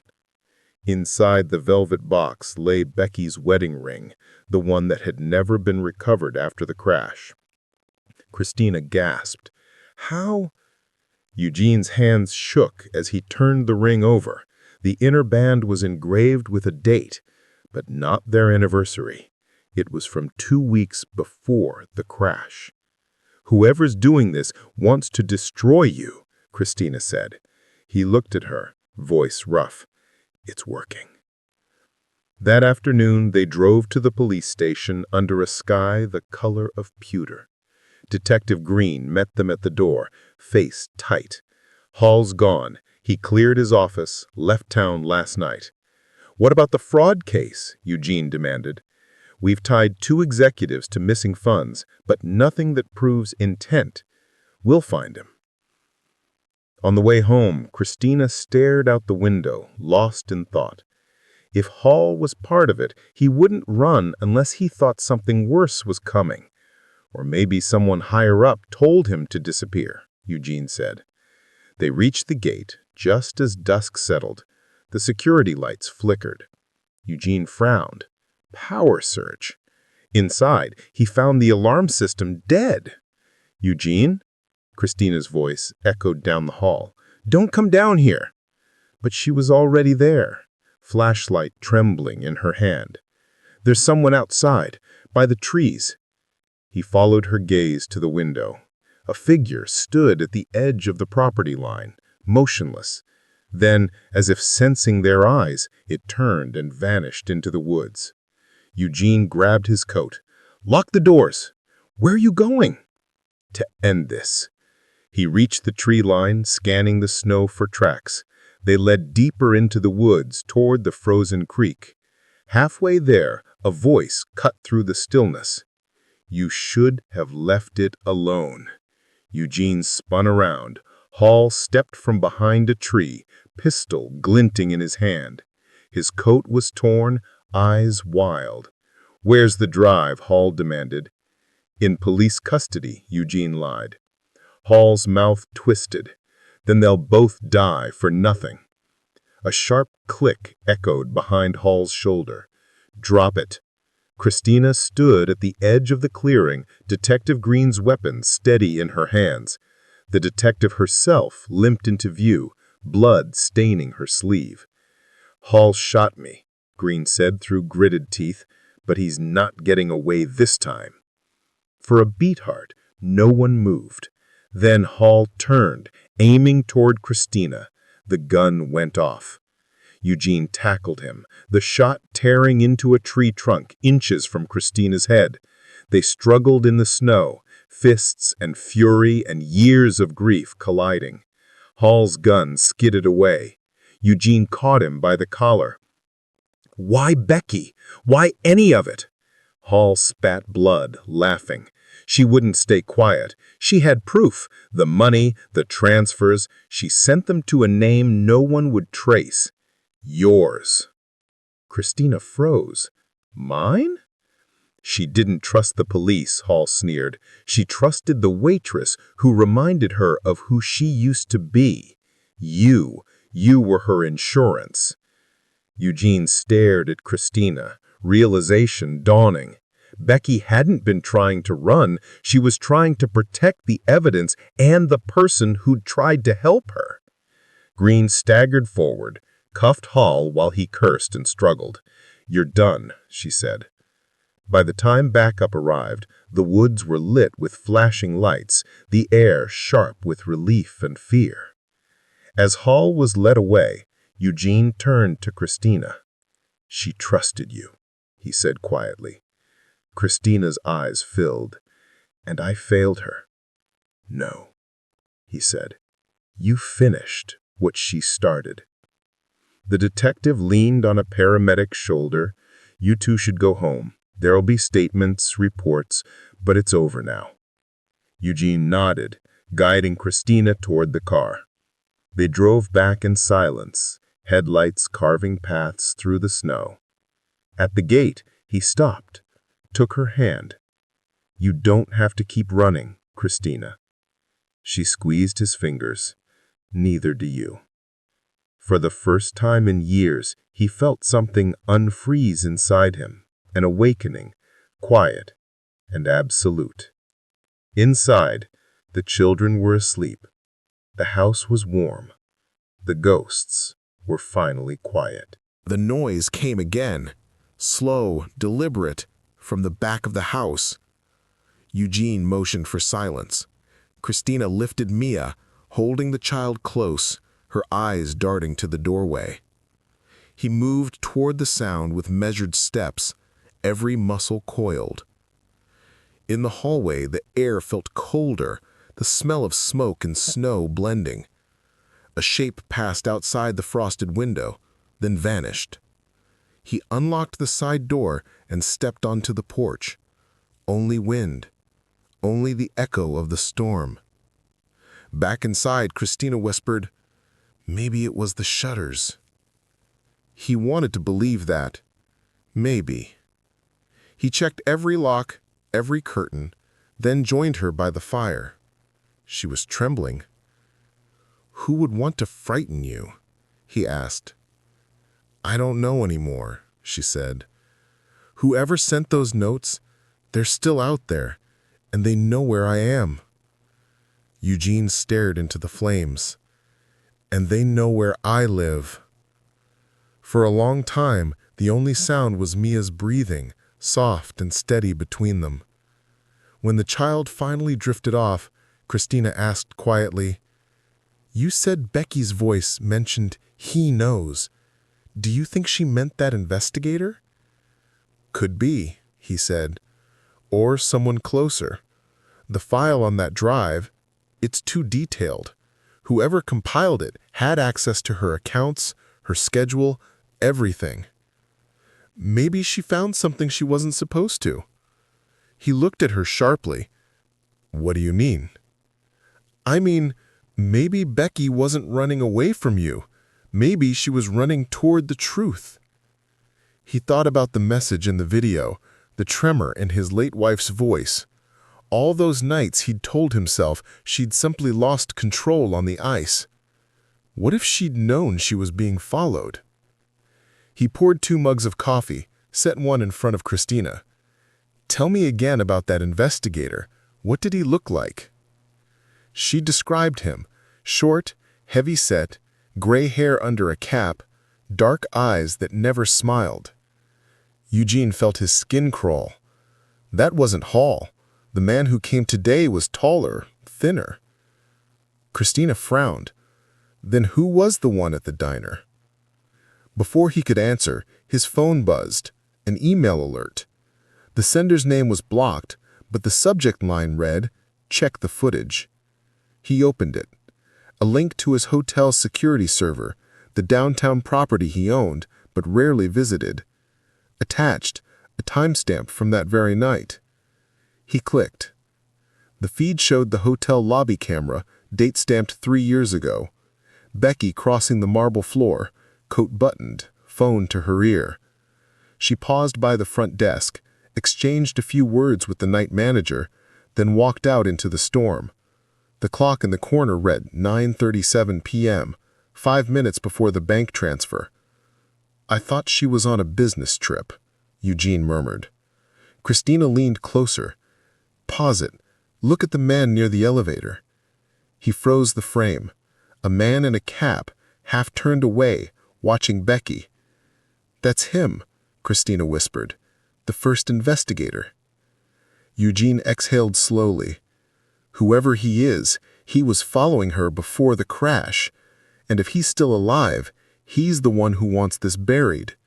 Inside the velvet box lay Becky's wedding ring, the one that had never been recovered after the crash. Christina gasped. "How?" Eugene's hands shook as he turned the ring over. The inner band was engraved with a date, but not their anniversary. It was from 2 weeks before the crash. "Whoever's doing this wants to destroy you," Christina said. He looked at her, voice rough. "It's working." That afternoon, they drove to the police station under a sky the color of pewter. Detective Green met them at the door, face tight. "Hall's gone. He cleared his office, left town last night." "What about the fraud case?" Eugene demanded. "We've tied 2 executives to missing funds, but nothing that proves intent. We'll find him." On the way home, Christina stared out the window, lost in thought. If Hall was part of it, he wouldn't run unless he thought something worse was coming. Or maybe someone higher up told him to disappear, Eugene said. They reached the gate just as dusk settled. The security lights flickered. Eugene frowned. Power surge. Inside, he found the alarm system dead. "Eugene?" Christina's voice echoed down the hall. "Don't come down here." But she was already there, flashlight trembling in her hand. "There's someone outside, by the trees." He followed her gaze to the window. A figure stood at the edge of the property line, motionless. Then, as if sensing their eyes, it turned and vanished into the woods. Eugene grabbed his coat. "Lock the doors." "Where are you going?" "To end this." He reached the tree line, scanning the snow for tracks. They led deeper into the woods toward the frozen creek. Halfway there, a voice cut through the stillness. "You should have left it alone." Eugene spun around. Hall stepped from behind a tree, pistol glinting in his hand. His coat was torn, eyes wild. "Where's the drive?" Hall demanded. "In police custody," Eugene lied. Hall's mouth twisted. "Then they'll both die for nothing." A sharp click echoed behind Hall's shoulder. "Drop it." Christina stood at the edge of the clearing, Detective Green's weapon steady in her hands. The detective herself limped into view, blood staining her sleeve. "Hall shot me," Green said through gritted teeth, "but he's not getting away this time." For a beatheart, no one moved. Then Hall turned, aiming toward Christina. The gun went off. Eugene tackled him, the shot tearing into a tree trunk inches from Christina's head. They struggled in the snow, fists and fury and years of grief colliding. Hall's gun skidded away. Eugene caught him by the collar. "Why Becky? Why any of it?" Hall spat blood, laughing. She wouldn't stay quiet. She had proof. The money, the transfers. She sent them to a name no one would trace. "Yours." Christina froze. "Mine?" "She didn't trust the police," Hall sneered. "She trusted the waitress who reminded her of who she used to be. You were her insurance." Eugene stared at Christina, realization dawning. Becky hadn't been trying to run. She was trying to protect the evidence and the person who'd tried to help her. Green staggered forward, cuffed Hall while he cursed and struggled. "You're done," she said. By the time backup arrived, the woods were lit with flashing lights, the air sharp with relief and fear. As Hall was led away, Eugene turned to Christina. "She trusted you," he said quietly. Christina's eyes filled. "And I failed her." "No," he said. "You finished what she started." The detective leaned on a paramedic's shoulder. "You two should go home. There'll be statements, reports, but it's over now." Eugene nodded, guiding Christina toward the car. They drove back in silence, headlights carving paths through the snow. At the gate, he stopped, took her hand. "You don't have to keep running, Christina." She squeezed his fingers. "Neither do you." For the first time in years, he felt something unfreeze inside him, an awakening, quiet and absolute. Inside, the children were asleep. The house was warm. The ghosts were finally quiet. The noise came again, slow, deliberate, from the back of the house. Eugene motioned for silence. Christina lifted Mia, holding the child close, her eyes darting to the doorway. He moved toward the sound with measured steps, every muscle coiled. In the hallway, the air felt colder, the smell of smoke and snow blending. A shape passed outside the frosted window, then vanished. He unlocked the side door and stepped onto the porch. Only wind, only the echo of the storm. Back inside, Christina whispered, "Maybe it was the shutters." He wanted to believe that. Maybe. He checked every lock, every curtain, then joined her by the fire. She was trembling. "Who would want to frighten you?" he asked. "I don't know anymore," she said. "Whoever sent those notes, they're still out there, and they know where I am." Eugene stared into the flames. "And they know where I live." For a long time, the only sound was Mia's breathing, soft and steady between them. When the child finally drifted off, Christina asked quietly, "You said Becky's voice mentioned he knows. Do you think she meant that investigator?" "Could be," he said. "Or someone closer. The file on that drive, it's too detailed. Whoever compiled it had access to her accounts, her schedule, everything. Maybe she found something she wasn't supposed to. He looked at her sharply. What do you mean? I mean, maybe Becky wasn't running away from you. Maybe she was running toward the truth. He thought about the message in the video, the tremor in his late wife's voice. All those nights he'd told himself she'd simply lost control on the ice. What if she'd known she was being followed? He poured 2 mugs of coffee, set one in front of Christina. Tell me again about that investigator. What did he look like? She described him: short, heavy-set, gray hair under a cap, dark eyes that never smiled. Eugene felt his skin crawl. That wasn't Hall. The man who came today was taller, thinner. Christina frowned. Then who was the one at the diner? Before he could answer, his phone buzzed, an email alert. The sender's name was blocked, but the subject line read, "Check the footage." He opened it. A link to his hotel's security server, the downtown property he owned but rarely visited. Attached, a timestamp from that very night. He clicked. The feed showed the hotel lobby camera, date stamped 3 years ago. Becky crossing the marble floor, coat buttoned, phone to her ear. She paused by the front desk, exchanged a few words with the night manager, then walked out into the storm. The clock in the corner read 9:37 p.m., 5 minutes before the bank transfer. I thought she was on a business trip, Eugene murmured. Christina leaned closer. Pause it. Look at the man near the elevator. He froze the frame. A man in a cap, half turned away, watching Becky. That's him, Christina whispered. The first investigator. Eugene exhaled slowly. Whoever he is, he was following her before the crash. And if he's still alive, he's the one who wants this buried.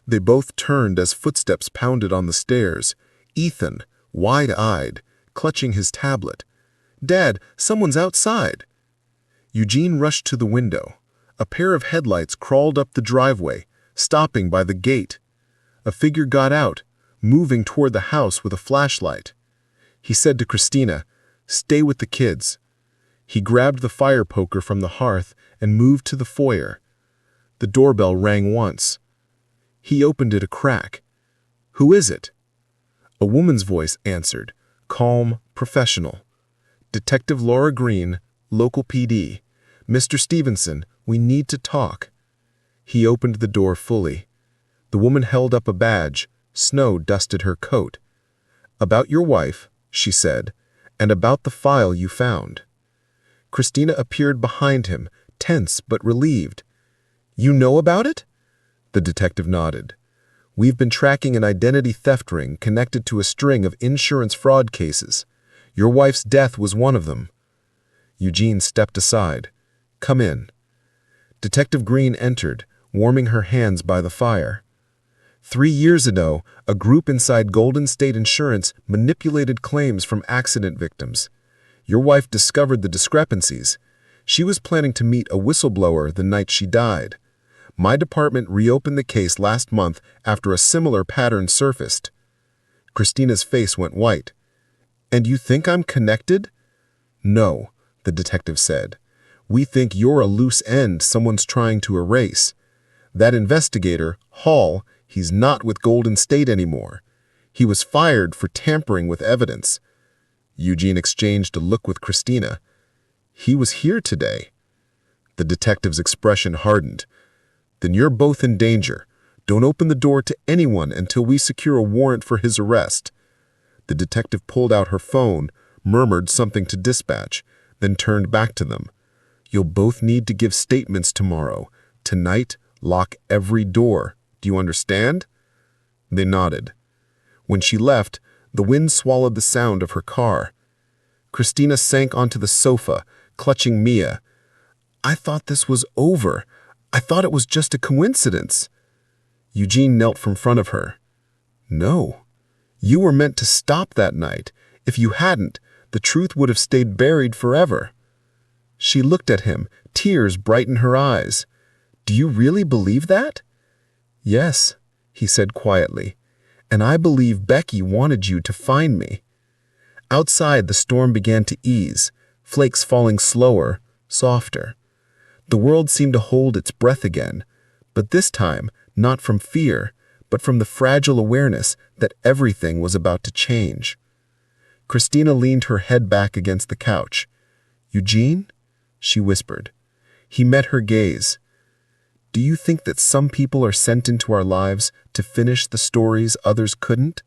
They both turned as footsteps pounded on the stairs. Ethan, wide-eyed, clutching his tablet. Dad, someone's outside. Eugene rushed to the window. A pair of headlights crawled up the driveway, stopping by the gate. A figure got out, moving toward the house with a flashlight. He said to Christina, "Stay with the kids." He grabbed the fire poker from the hearth and moved to the foyer. The doorbell rang once. He opened it a crack. "Who is it?" A woman's voice answered, calm, professional. "Detective Laura Green, local PD. Mr. Stevenson, we need to talk." He opened the door fully. The woman held up a badge. Snow dusted her coat. "About your wife," she said, "and about the file you found." Christina appeared behind him, tense but relieved. "You know about it?" The detective nodded. "We've been tracking an identity theft ring connected to a string of insurance fraud cases. Your wife's death was one of them." Eugene stepped aside. "Come in." Detective Green entered, warming her hands by the fire. 3 years ago, a group inside Golden State Insurance manipulated claims from accident victims. Your wife discovered the discrepancies. She was planning to meet a whistleblower the night she died. My department reopened the case last month after a similar pattern surfaced. Christina's face went white. "And you think I'm connected?" "No," the detective said. "We think you're a loose end someone's trying to erase. That investigator, Hall, he's not with Golden State anymore. He was fired for tampering with evidence." Eugene exchanged a look with Christina. "He was here today." The detective's expression hardened. "Then you're both in danger. Don't open the door to anyone until we secure a warrant for his arrest." The detective pulled out her phone, murmured something to dispatch, then turned back to them. "You'll both need to give statements tomorrow. Tonight, lock every door. Do you understand?" They nodded. When she left, the wind swallowed the sound of her car. Christina sank onto the sofa, clutching Mia. "I thought this was over. I thought it was just a coincidence." Eugene knelt from front of her. "No. You were meant to stop that night. If you hadn't, the truth would have stayed buried forever." She looked at him, tears bright in her eyes. "Do you really believe that?" "Yes," he said quietly, "and I believe Becky wanted you to find me." Outside, the storm began to ease, flakes falling slower, softer. The world seemed to hold its breath again, but this time not from fear, but from the fragile awareness that everything was about to change. Christina leaned her head back against the couch. "Eugene?" she whispered. He met her gaze. "Do you think that some people are sent into our lives to finish the stories others couldn't?"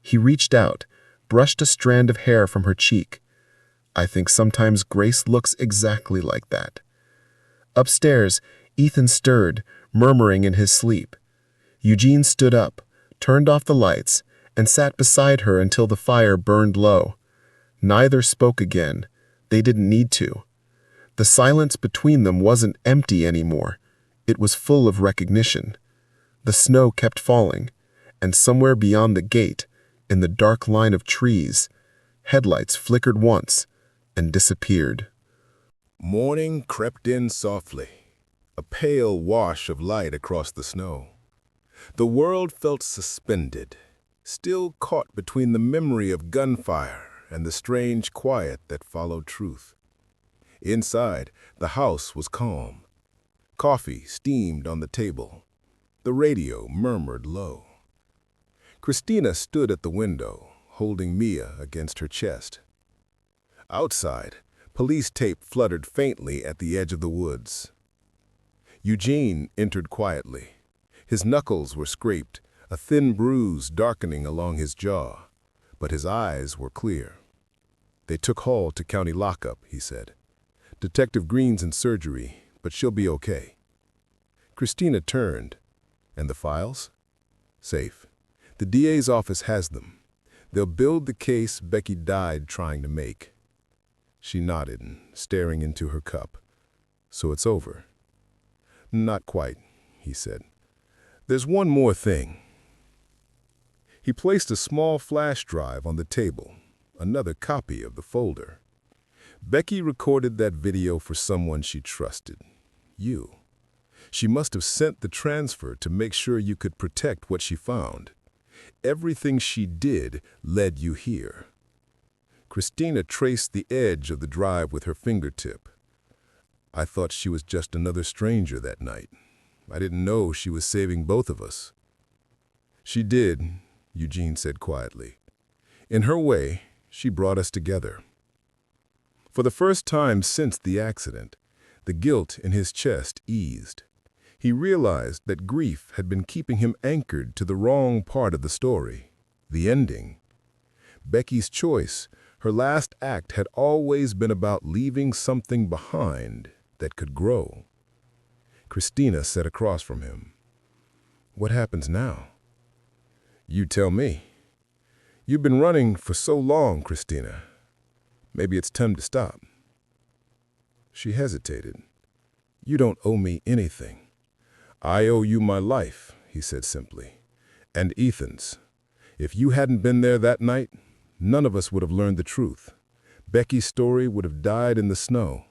He reached out, brushed a strand of hair from her cheek. "I think sometimes Grace looks exactly like that." Upstairs, Ethan stirred, murmuring in his sleep. Eugene stood up, turned off the lights, and sat beside her until the fire burned low. Neither spoke again. They didn't need to. The silence between them wasn't empty anymore. It was full of recognition. The snow kept falling, and somewhere beyond the gate, in the dark line of trees, headlights flickered once and disappeared. Morning crept in softly, a pale wash of light across the snow. The world felt suspended, still caught between the memory of gunfire and the strange quiet that followed truth. Inside, the house was calm. Coffee steamed on the table. The radio murmured low. Christina stood at the window, holding Mia against her chest. Outside, police tape fluttered faintly at the edge of the woods. Eugene entered quietly. His knuckles were scraped, a thin bruise darkening along his jaw, but his eyes were clear. "They took Hall to county lockup," he said. "Detective Green's in surgery, but she'll be okay." Christina turned. "And the files?" "Safe. The DA's office has them. They'll build the case Becky died trying to make." She nodded, staring into her cup. "So it's over?" "Not quite," he said. "There's one more thing." He placed a small flash drive on the table, another copy of the folder. Becky recorded that video for someone she trusted. You. She must have sent the transfer to make sure you could protect what she found. Everything she did led you here. Christina traced the edge of the drive with her fingertip. "I thought she was just another stranger that night. I didn't know she was saving both of us." "She did," Eugene said quietly. "In her way, she brought us together." For the first time since the accident, the guilt in his chest eased. He realized that grief had been keeping him anchored to the wrong part of the story, the ending. Becky's choice, her last act, had always been about leaving something behind that could grow. Christina sat across from him. "What happens now?" "You tell me. You've been running for so long, Christina. Maybe it's time to stop." She hesitated. "You don't owe me anything." "I owe you my life," he said simply, "and Ethan's. If you hadn't been there that night, none of us would have learned the truth. Becky's story would have died in the snow."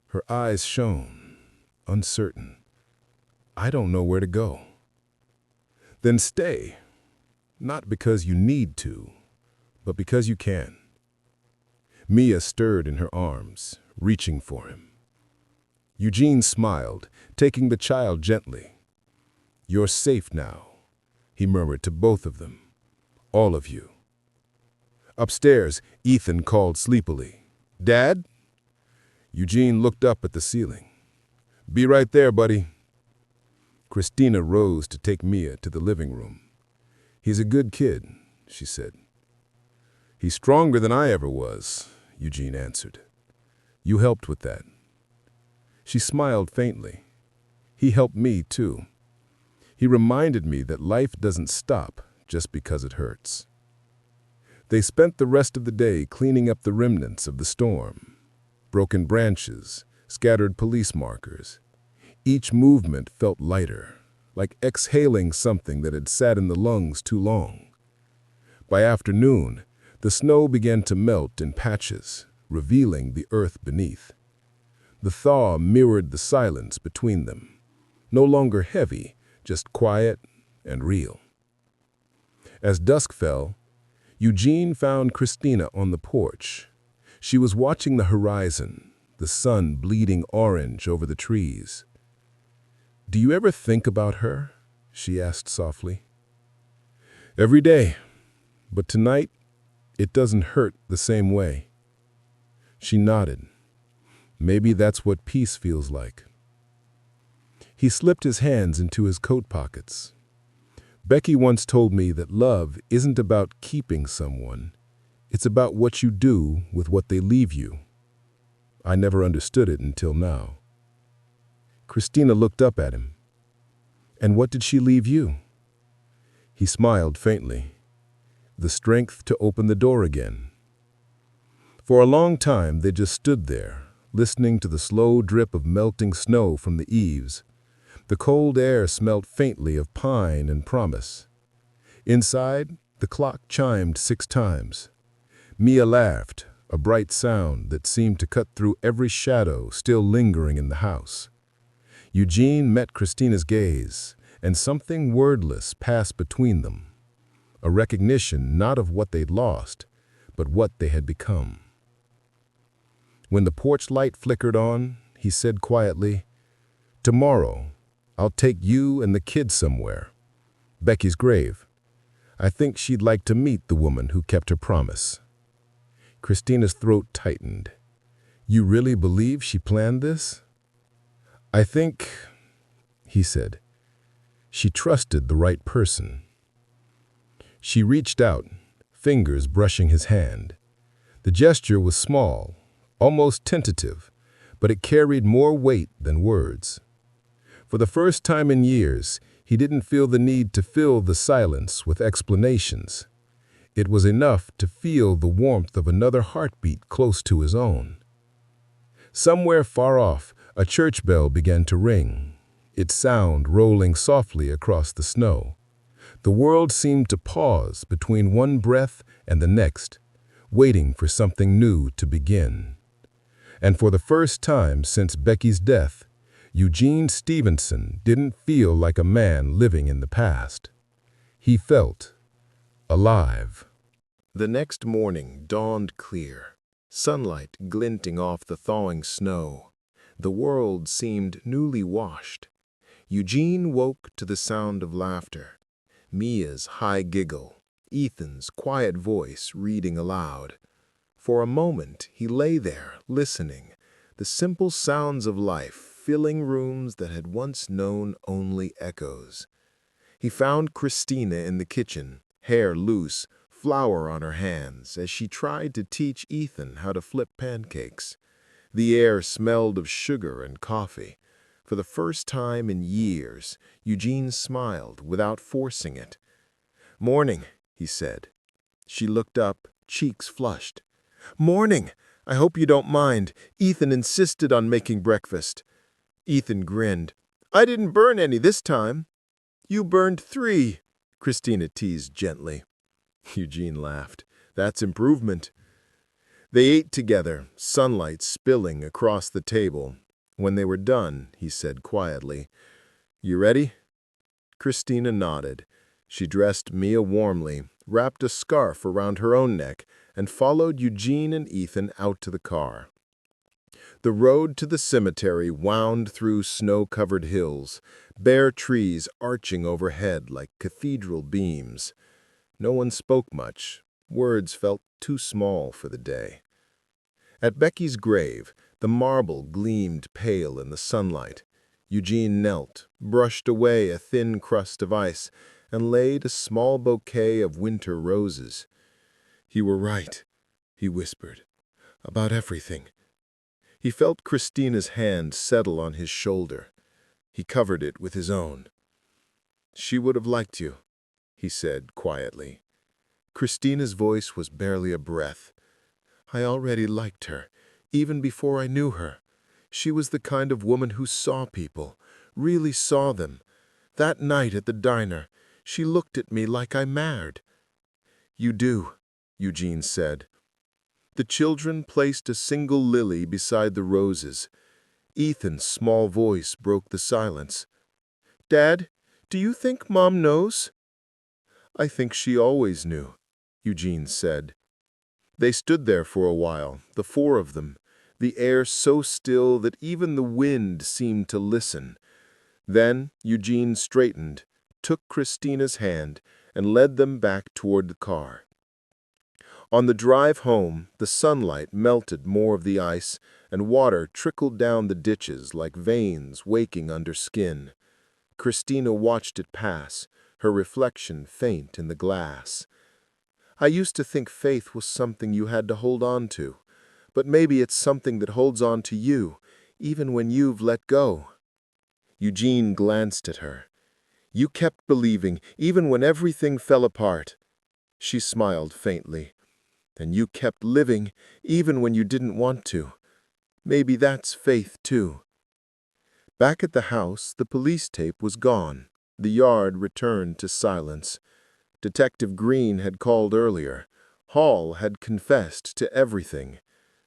Her eyes shone, uncertain. "I don't know where to go." "Then stay. Not because you need to, but because you can." Mia stirred in her arms, reaching for him. Eugene smiled, taking the child gently. "You're safe now," he murmured to both of them. "All of you." Upstairs, Ethan called sleepily. "Dad?" Eugene looked up at the ceiling. "Be right there, buddy." Christina rose to take Mia to the living room. "He's a good kid," she said. "He's stronger than I ever was," Eugene answered. "You helped with that." She smiled faintly. "He helped me, too. He reminded me that life doesn't stop just because it hurts." They spent the rest of the day cleaning up the remnants of the storm. Broken branches, scattered police markers. Each movement felt lighter, like exhaling something that had sat in the lungs too long. By afternoon, the snow began to melt in patches, revealing the earth beneath. The thaw mirrored the silence between them, no longer heavy, just quiet and real. As dusk fell, Eugene found Christina on the porch. She was watching the horizon, the sun bleeding orange over the trees. "Do you ever think about her?" she asked softly. "Every day, but tonight it doesn't hurt the same way." She nodded. "Maybe that's what peace feels like." He slipped his hands into his coat pockets. "Becky once told me that love isn't about keeping someone. It's about what you do with what they leave you. I never understood it until now." Christina looked up at him. "And what did she leave you?" He smiled faintly. "The strength to open the door again." For a long time they just stood there, listening to the slow drip of melting snow from the eaves. The cold air smelled faintly of pine and promise. Inside, the clock chimed 6 times. Mia laughed, a bright sound that seemed to cut through every shadow still lingering in the house. Eugene met Christina's gaze, and something wordless passed between them. A recognition not of what they'd lost, but what they had become. When the porch light flickered on, he said quietly, "Tomorrow, I'll take you and the kids somewhere. Becky's grave. I think she'd like to meet the woman who kept her promise." Christina's throat tightened. "You really believe she planned this?" "I think," he said, "she trusted the right person." She reached out, fingers brushing his hand. The gesture was small, almost tentative, but it carried more weight than words. For the first time in years, he didn't feel the need to fill the silence with explanations. It was enough to feel the warmth of another heartbeat close to his own. Somewhere far off, a church bell began to ring, its sound rolling softly across the snow. The world seemed to pause between one breath and the next, waiting for something new to begin. And for the first time since Becky's death, Eugene Stevenson didn't feel like a man living in the past. He felt alive. The next morning dawned clear, sunlight glinting off the thawing snow. The world seemed newly washed. Eugene woke to the sound of laughter, Mia's high giggle, Ethan's quiet voice reading aloud. For a moment he lay there, listening, the simple sounds of life filling rooms that had once known only echoes. He found Christina in the kitchen, hair loose, flour on her hands, as she tried to teach Ethan how to flip pancakes. The air smelled of sugar and coffee. For the first time in years, Eugene smiled without forcing it. "Morning," he said. She looked up, cheeks flushed. "Morning! I hope you don't mind. Ethan insisted on making breakfast." Ethan grinned. "I didn't burn any this time." "You burned 3, Christina teased gently. Eugene laughed. "That's improvement." They ate together, sunlight spilling across the table. When they were done, he said quietly, "You ready?" Christina nodded. She dressed Mia warmly, wrapped a scarf around her own neck, and followed Eugene and Ethan out to the car. The road to the cemetery wound through snow-covered hills, bare trees arching overhead like cathedral beams. No one spoke much. Words felt too small for the day. At Becky's grave, the marble gleamed pale in the sunlight. Eugene knelt, brushed away a thin crust of ice, and laid a small bouquet of winter roses. "You were right," he whispered, "about everything." He felt Christina's hand settle on his shoulder. He covered it with his own. "She would have liked you," he said quietly. Christina's voice was barely a breath. "I already liked her, even before I knew her. She was the kind of woman who saw people, really saw them. That night at the diner, she looked at me like I mattered." "You do," Eugene said. The children placed a single lily beside the roses. Ethan's small voice broke the silence. "Dad, do you think Mom knows?" "I think she always knew," Eugene said. They stood there for a while, the four of them, the air so still that even the wind seemed to listen. Then Eugene straightened, took Christina's hand, and led them back toward the car. On the drive home, the sunlight melted more of the ice, and water trickled down the ditches like veins waking under skin. Christina watched it pass, her reflection faint in the glass. "I used to think faith was something you had to hold on to, but maybe it's something that holds on to you, even when you've let go." Eugene glanced at her. "You kept believing, even when everything fell apart." She smiled faintly. "And you kept living, even when you didn't want to. Maybe that's faith, too." Back at the house, the police tape was gone. The yard returned to silence. Detective Green had called earlier. Hall had confessed to everything.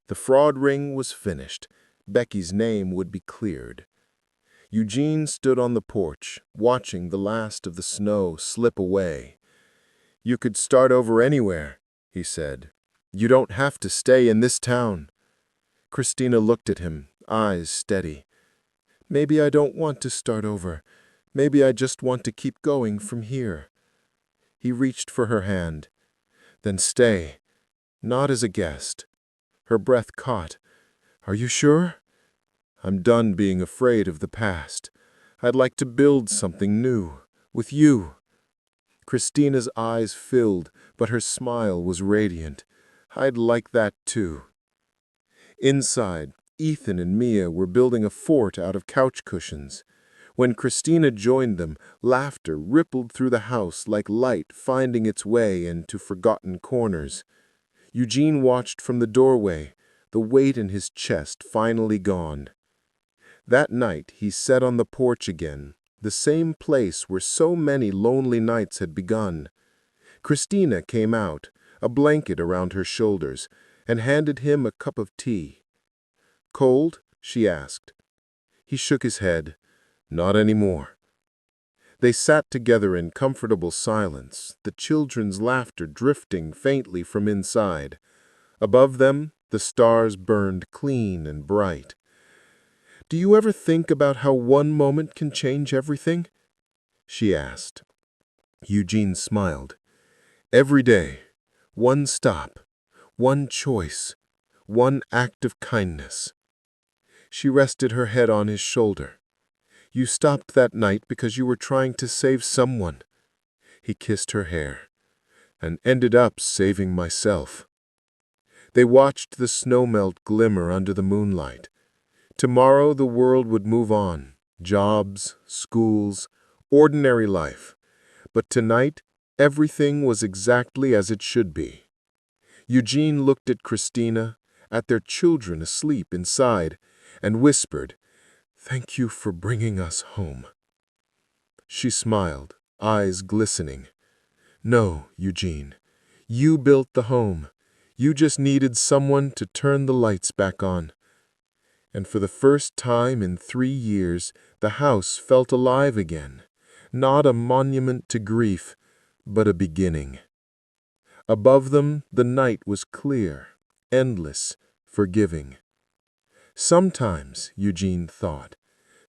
The fraud ring was finished. Becky's name would be cleared. Eugene stood on the porch, watching the last of the snow slip away. "You could start over anywhere," he said. "You don't have to stay in this town." Christina looked at him, eyes steady. "Maybe I don't want to start over. Maybe I just want to keep going from here." He reached for her hand. "Then stay. Not as a guest." Her breath caught. "Are you sure?" "I'm done being afraid of the past. I'd like to build something new, with you." Christina's eyes filled, but her smile was radiant. "I'd like that too." Inside, Ethan and Mia were building a fort out of couch cushions. When Christina joined them, laughter rippled through the house like light finding its way into forgotten corners. Eugene watched from the doorway, the weight in his chest finally gone. That night he sat on the porch again, the same place where so many lonely nights had begun. Christina came out, a blanket around her shoulders, and handed him a cup of tea. "Cold?" she asked. He shook his head. "Not anymore." They sat together in comfortable silence, the children's laughter drifting faintly from inside. Above them, the stars burned clean and bright. "Do you ever think about how one moment can change everything?" she asked. Eugene smiled. "Every day, one stop, one choice, one act of kindness." She rested her head on his shoulder. "You stopped that night because you were trying to save someone." He kissed her hair. "And ended up saving myself." They watched the snowmelt glimmer under the moonlight. Tomorrow the world would move on. Jobs, schools, ordinary life. But tonight, everything was exactly as it should be. Eugene looked at Christina, at their children asleep inside, and whispered, "Thank you for bringing us home." She smiled, eyes glistening. "No, Eugene, you built the home. You just needed someone to turn the lights back on." And for the first time in 3 years, the house felt alive again. Not a monument to grief, but a beginning. Above them, the night was clear, endless, forgiving. Sometimes, Eugene thought,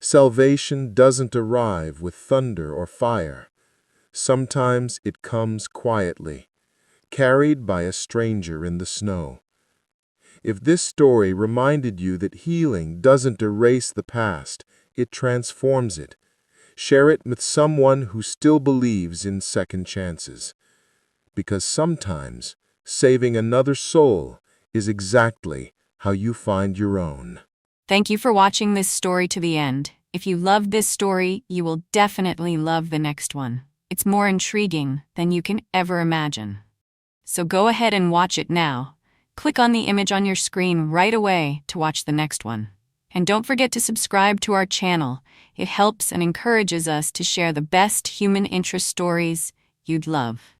salvation doesn't arrive with thunder or fire. Sometimes it comes quietly, carried by a stranger in the snow. If this story reminded you that healing doesn't erase the past, it transforms it. Share it with someone who still believes in second chances. Because sometimes saving another soul is exactly how you find your own. Thank you for watching this story to the end. If you loved this story, you will definitely love the next one. It's more intriguing than you can ever imagine. So go ahead and watch it now. Click on the image on your screen right away to watch the next one. And don't forget to subscribe to our channel. It helps and encourages us to share the best human interest stories you'd love.